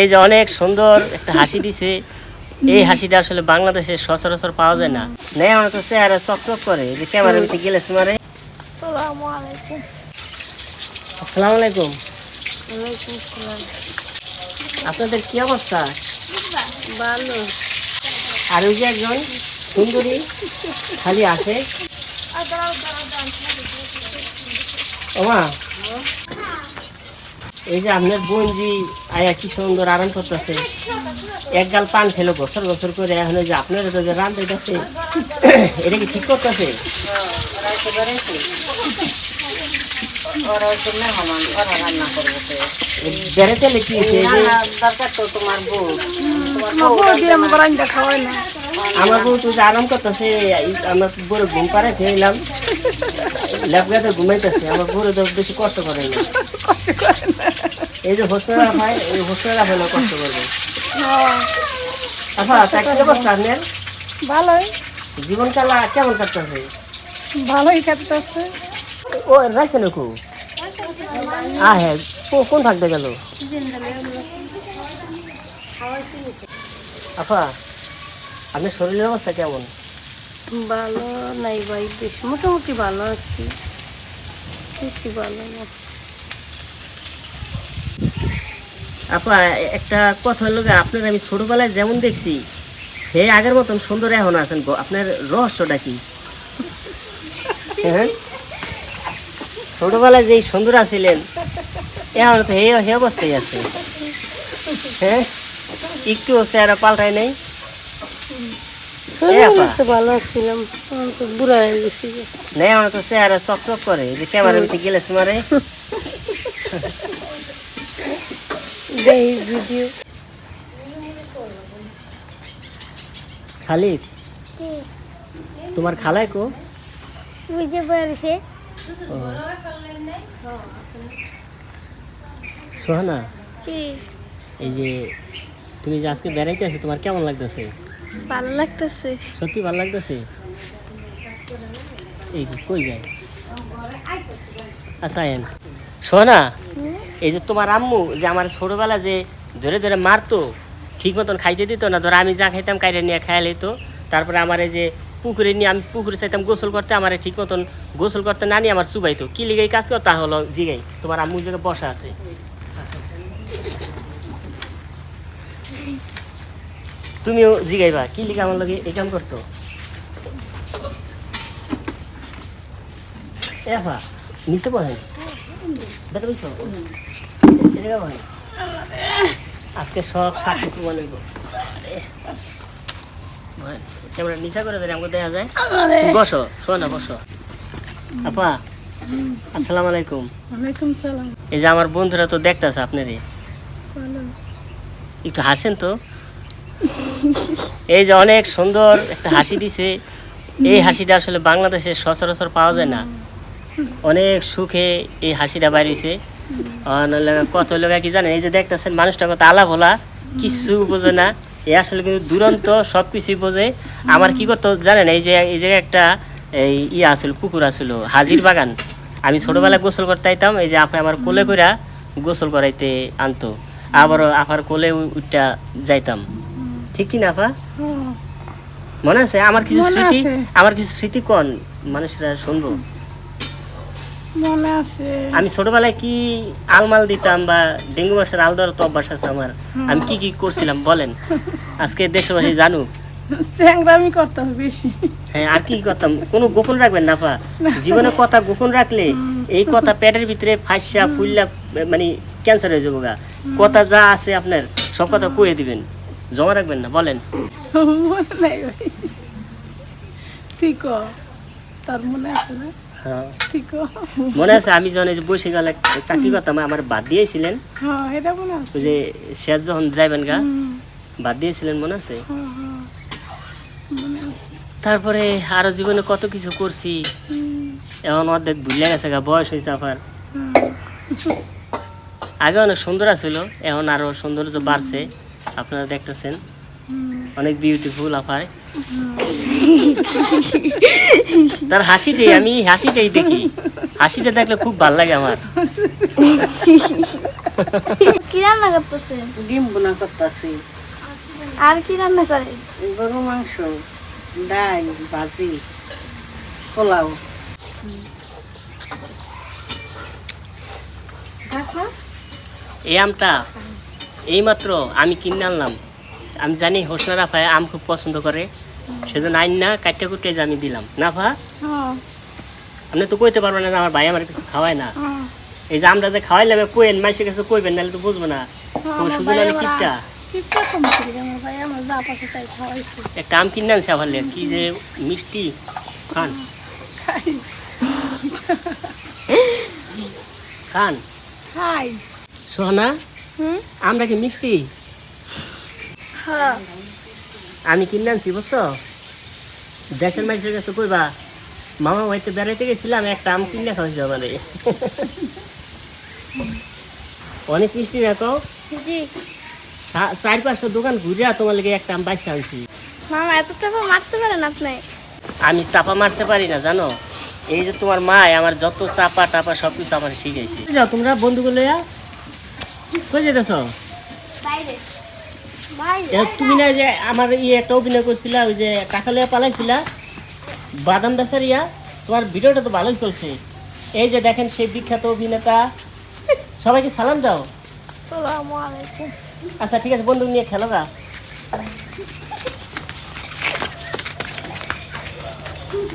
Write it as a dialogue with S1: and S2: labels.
S1: এই যে অনেক সুন্দর একটা হাসি দিছে, এই হাসিটা আসলে বাংলাদেশে সচরাচর পাওয়া যায় না। নেই আমার তো চেহারা চকচক করে, এই যে ক্যামেরার ভিতরে গেলে মারে।
S2: আসসালামু আলাইকুম।
S1: আসসালামু আলাইকুম।
S2: ওয়ালাইকুম আসসালাম।
S1: আপনাদের কি অবস্থা?
S2: ভালো।
S1: আর ওই যে একজন সুন্দরী খালি আছে। ওমা, এই যে আপনার বোনজি আয়া কি সুন্দর আরাম করতেছে, এক গাল পান খেলো বছর বছর করে। এখন ওই যে আপনার যে রান্ধতেছে, এটা কি ঠিক করতেছে? বেড়াতে কি আমার বউ তো আরাম করতেছে, আমার বড় ঘুম পাড়ে খেলাম, ল্যাপগাতে ঘুমাইতেছে। আমার বউরে তো বেশি কষ্ট করে না, এই যে হোস্টেলে রাখায়, এই হোস্টেলে রাখায় কষ্ট করবে। আচ্ছা, চাকরি অবস্থা আপনার
S2: ভালোই,
S1: জীবনকাল কেমন কাটতেছে?
S2: ভালোই কাটতেছে।
S1: ও রাখছে না কু হ্যাঁ, কোন থাকতে গেল? আফা, আপনার শরীরের অবস্থা কেমন?
S2: ভালো নাই ভাই, বেশ মোটামুটি ভালো আছি, বেশি ভালো না।
S1: আপা, একটা কথা হলো, আপনার আমি ছোটবেলায় যেমন দেখছি হে আগের মতন সুন্দর এখন আছেন গো, আপনার রহস্যটা কি? হ্যাঁ, ছোটবেলায় যেই সুন্দর আছিলেন এখন তো হে অবস্থায় আছে। হ্যাঁ, একটু চেহারা পাল্টায় নেই।
S2: ভালো ছিলাম, বুড়া হয়ে গেছি।
S1: নেই আমার তো চেহারা চকচক করে, যে ক্যামেরার ভিতরে গেলে মারে।
S2: ভিডিও
S1: খালিদ, তোমার খালায় কো?
S2: বুঝতে পারছে।
S1: সোহানা, এই যে তুমি যে আজকে বেড়াইতে আছো, তোমার কেমন লাগতেছে?
S2: ভালো লাগতেছে।
S1: সত্যি ভালো লাগতেছে? এই কি কই যায়? আচ্ছা সোহানা, এই যে তোমার আম্মু যে আমার ছোটবেলা যে ধরে ধরে মারতো, ঠিক মতন খাইতে দিত না, ধরো আমি যা খাইতাম কাইরে নিয়ে খাইয়া লইতো। তারপরে আমার এই যে পুকুরে নিয়ে, আমি পুকুরে চাইতাম গোসল করতে, আমার ঠিক মতন গোসল করতে না নিয়ে আমার চুবাইতো। কি লিগে কাজ করো তা হলো জিগাই, তোমার আম্মু জায়গায় বসা আছে। তুমিও জিগাইবা কি লিগে আমার লগে এই কাম করতো। এফা নিচে বহেন, দেখা বুঝছো, বহেন। আজকে সব সাক্ষী প্রমাণ হইব। ক্যামেরা নিচা করে দিলে আমাকে দেখা যায়। তুমি বসো, শোনা বসো। আপা, আসসালামু আলাইকুম।
S2: ওয়ালাইকুম সালাম।
S1: এই যে আমার বন্ধুরা তো দেখতেছে আপনারই, একটু হাসেন তো। এই যে অনেক সুন্দর একটা হাসি দিছে, এই হাসিটা আসলে বাংলাদেশে সচরাচর পাওয়া যায় না। অনেক সুখে এই হাসিটা বাইরেছে। কত লোক কি জানেন, এই যে দেখতেছেন মানুষটা কত আলা ভোলা, কিছু বোঝে না, এ আসলে কিন্তু দুরন্ত সব কিছুই বোঝে। আমার কি করতো জানেন, এই জায়গায় একটা এই আসল পুকুর আসলো, হাজির বাগান। আমি ছোটবেলায় গোসল করতে আইতাম, এই যে আপা আমার কোলে কইরা গোসল করাইতে আনতো, আবারও আপার কোলে উঠটা যাইতাম। ঠিক কি না আপা? মনে আছে? আমার কিছু স্মৃতি কোন মানুষরা শুনবো।
S2: মনে আছে
S1: আমি ছোটবেলায় কি আলমাল দিতাম, বা ডেঙ্গু মশার আল দেওয়ার তো অভ্যাস আছে আমার। আমি কি কি করছিলাম বলেন, আজকে দেশবাসী জানুক।
S2: চ্যাংরামি করতাম বেশি।
S1: হ্যাঁ, আর কি করতাম, কোনো গোপন রাখবেন না আপা। জীবনে কথা গোপন রাখলে এই কথা পেটের ভিতরে ফাঁসা ফুললা, মানে ক্যান্সার হয়ে যাবো গা। কথা যা আছে আপনার সব কথা কয়ে দিবেন, জমা রাখবেন না। বলেন।
S2: মনে নাই ভাই, ঠিক তার মনে আছে না?
S1: হ্যাঁ,
S2: ঠিক
S1: মনে আছে। আমি যখন বসে গেলে চাকরি করতাম, আমার বাদ দিয়েছিলেন।
S2: হ্যাঁ, এটা মনে আছে।
S1: ওই যে শেষ যখন যাইবেন গা, বাদ দিয়েছিলেন, মনে আছে? তারপরে আরো জীবনে কত কিছু করছি, এখন অর্ধেক ভুলে গেছে গা, বয়স হয়েছে আবার। আগে অনেক সুন্দর আছিল, এখন আরো সৌন্দর্য বাড়ছে, আপনারা দেখতেছেন। অনেক বিউটিফুল আপার তার হাসিটাই, আমি হাসিটাই দেখি, হাসিটা দেখলে খুব ভালো লাগে আমার।
S3: কি রান্না করতেছেন?
S2: ডিম বোনা করতেছি,
S3: আর কি রান্না করে?
S2: গরু মাংস, ডাল, ভাজি, পোলাও।
S1: এই আমটা এইমাত্র আমি কিনে আনলাম। আমি জানি হোসনা রাফায় আম খুব পছন্দ করে, সেজন্য আইন না কাটতে কুটে যে আমি দিলাম। নাফা
S3: হ্যাঁ,
S1: আপনি তো কইতে পারবেন না যে আমার ভাই আমার কিছু খাওয়ায় না।
S3: হ্যাঁ,
S1: এই যে আমরা যে খাওয়াইলাম কইেন মাইসের কাছে কইবেন, নাহলে তো বুঝবো না। তোমার সুজন আলী কিপটা
S3: কিপটা কম করি আমার ভাই, আমার যা পাশে তাই খাওয়াইছে।
S1: একটা আম কিনে আনছে আবার কি যে মিষ্টি খান খান
S3: খাই।
S1: সোহানা,
S3: হুম,
S1: আমরা কি মিষ্টি
S3: হ্যাঁ,
S1: আমি কিনে আনছি বুঝছো। দেশের মানুষের কাছে কইবা মামা বাড়িতে বেড়াইতে গেছিলাম, একটা আম কিনে খাওয়াইছে আমারে। অনেক মিষ্টি দেখো,
S3: জি।
S1: 4-5টা দোকান ঘুরিয়া তোমার লেগে একটা আম বাইসে আনছি।
S3: মামা এত চাপা মারতে পারেন আপনি?
S1: আমি চাপা মারতে পারি না জানো, এই যে তোমার মা আমার যত চাপা টাপা সবকিছু আমার শিখাইছে। যাও তোমরা বন্ধুগুলো কই যেতেছ?
S3: বাইরে।
S1: তুমি না যে আমার একটা অভিনয় করছিলা, ওই যে টাকা লিয়া পালাইছিলা বাদাম বেচার তোমার ভিডিওটা তো ভালোই চলছে। এই যে দেখেন সেই বিখ্যাত অভিনেতা, সবাইকে সালাম দাও।
S3: আসসালামু আলাইকুম।
S1: আচ্ছা ঠিক আছে, বন্ধু নিয়ে খেলো গা।